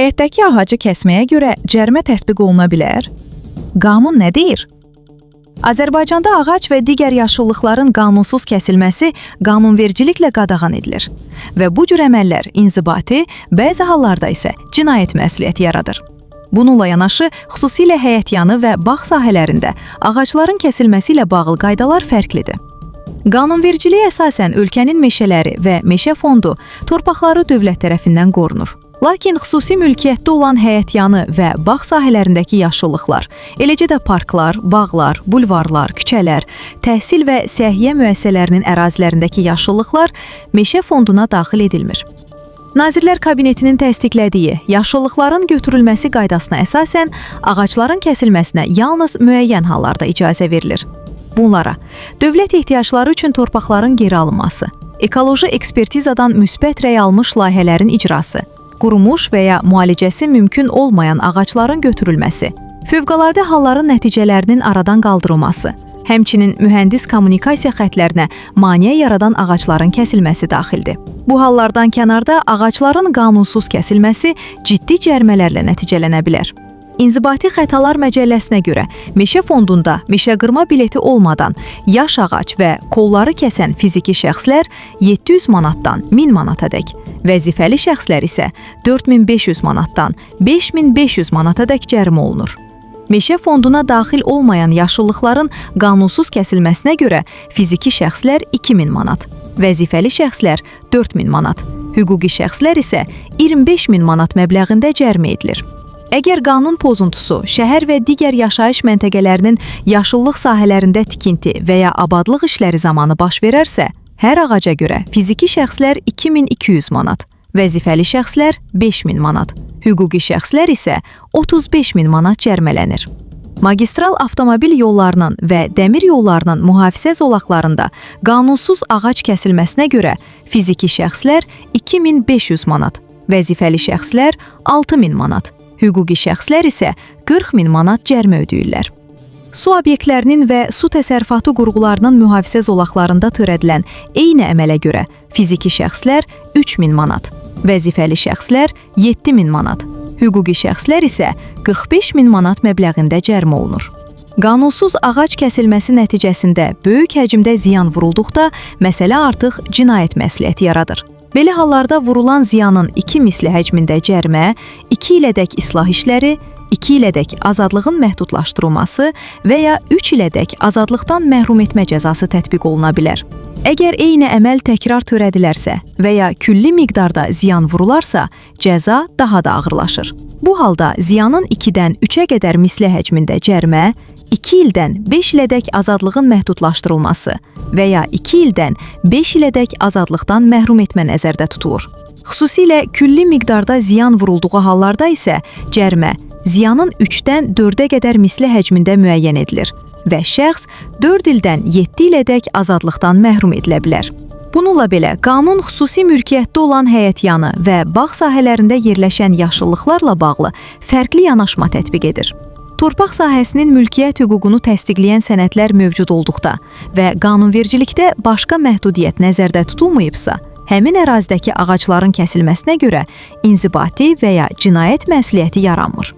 Həyətdəki ağacı kəsməyə görə cərimə tətbiq oluna bilər? Qanun nə deyir? Azərbaycanda ağac və digər yaşıllıqların qanunsuz kəsilməsi qanunvericiliklə qadağan edilir və bu cür əməllər inzibati, bəzi hallarda isə cinayət məsuliyyəti yaradır. Bununla yanaşı, xüsusilə həyətyanı və bağ sahələrində ağacların kəsilməsi ilə bağlı qaydalar fərqlidir. Qanunvericiliyə əsasən ölkənin meşələri və meşə fondu torpaqları dövlət tərəfindən qorunur. Lakin xüsusi mülkiyyətdə olan həyətyanı və bağ sahələrindəki yaşıllıqlar, eləcə də parklar, bağlar, bulvarlar, küçələr, təhsil və səhiyyə müəssisələrinin ərazilərindəki yaşıllıqlar meşə fonduna daxil edilmir. Nazirlər Kabinetinin təsdiqlədiyi yaşıllıqların götürülməsi qaydasına əsasən ağacların kəsilməsinə yalnız müəyyən hallarda icazə verilir. Bunlara dövlət ehtiyacları üçün torpaqların geri alınması, ekoloji ekspertizadan müsbət rəy almış layihələrin icrası, qurumuş və ya müalicəsi mümkün olmayan ağacların götürülməsi, fövqəladə halların nəticələrinin aradan qaldırılması, həmçinin mühəndis kommunikasiya xətlərinə maneə yaradan ağacların kəsilməsi daxildir. Bu hallardan kənarda ağacların qanunsuz kəsilməsi ciddi cərimələrlə nəticələnə bilər. İnzibati Xətalar Məcəlləsinə görə meşə fondunda meşəqırma bileti olmadan yaş ağac və kolları kəsən fiziki şəxslər 700 manatdan 1000 manatadək, vəzifəli şəxslər isə 4500 manatdan 5500 manatadək cərimə olunur. Meşə fonduna daxil olmayan yaşıllıqların qanunsuz kəsilməsinə görə fiziki şəxslər 2000 manat, vəzifəli şəxslər 4000 manat, hüquqi şəxslər isə 25000 manat məbləğində cərimə edilir. Əgər qanun pozuntusu şəhər və digər yaşayış məntəqələrinin yaşıllıq sahələrində tikinti və ya abadlıq işləri zamanı baş verərsə, hər ağaca görə fiziki şəxslər 2200 manat, vəzifəli şəxslər 5000 manat, hüquqi şəxslər isə 35000 manat cərimələnir. Magistral avtomobil yollarının və dəmir yollarının mühafizə zolaqlarında qanunsuz ağac kəsilməsinə görə fiziki şəxslər 2500 manat, vəzifəli şəxslər 6000 manat, hüquqi şəxslər isə 40000 manat cərimə ödəyirlər. Su obyektlərinin və su təsərrüfatı qurğularının mühafizə zolaqlarında törədilən eyni əmələ görə fiziki şəxslər 3000 manat, vəzifəli şəxslər 7000 manat, hüquqi şəxslər isə 45000 manat məbləğində cərimə olunur. Qanunsuz ağac kəsilməsi nəticəsində böyük həcmdə ziyan vurulduqda məsələ artıq cinayət məsuliyyəti yaradır. Belə hallarda vurulan ziyanın 2 misli həcmində cərimə, 2 ilədək islah işləri, 2 ilədək azadlığın məhdudlaşdırılması və ya 3 ilədək azadlıqdan məhrum etmə cəzası tətbiq oluna bilər. Əgər eyni əməl təkrar törədilərsə və ya külli miqdarda ziyan vurularsa, cəza daha da ağırlaşır. Bu halda ziyanın 2-dən 3-ə qədər misli həcmində cərimə, 2 ildən 5 ilədək azadlığın məhdudlaşdırılması və ya 2 ildən 5 ilədək azadlıqdan məhrum etmə nəzərdə tutulur. Xüsusilə külli miqdarda ziyan vurulduğu hallarda isə cərimə ziyanın 3-dən 4-ə qədər misli həcmində müəyyən edilir və şəxs 4 ildən 7 ilədək azadlıqdan məhrum edilə bilər. Bununla belə, qanun xüsusi mülkiyyətdə olan həyətyanı və bağ sahələrində yerləşən yaşıllıqlarla bağlı fərqli yanaşma tətbiq edir. Torpaq sahəsinin mülkiyyət hüququnu təsdiqləyən sənədlər mövcud olduqda və qanunvericilikdə başqa məhdudiyyət nəzərdə tutulmayıbsa, həmin ərazidəki ağacların kəsilməsinə görə inzibati və ya cinayət məsuliyyəti yaranmır.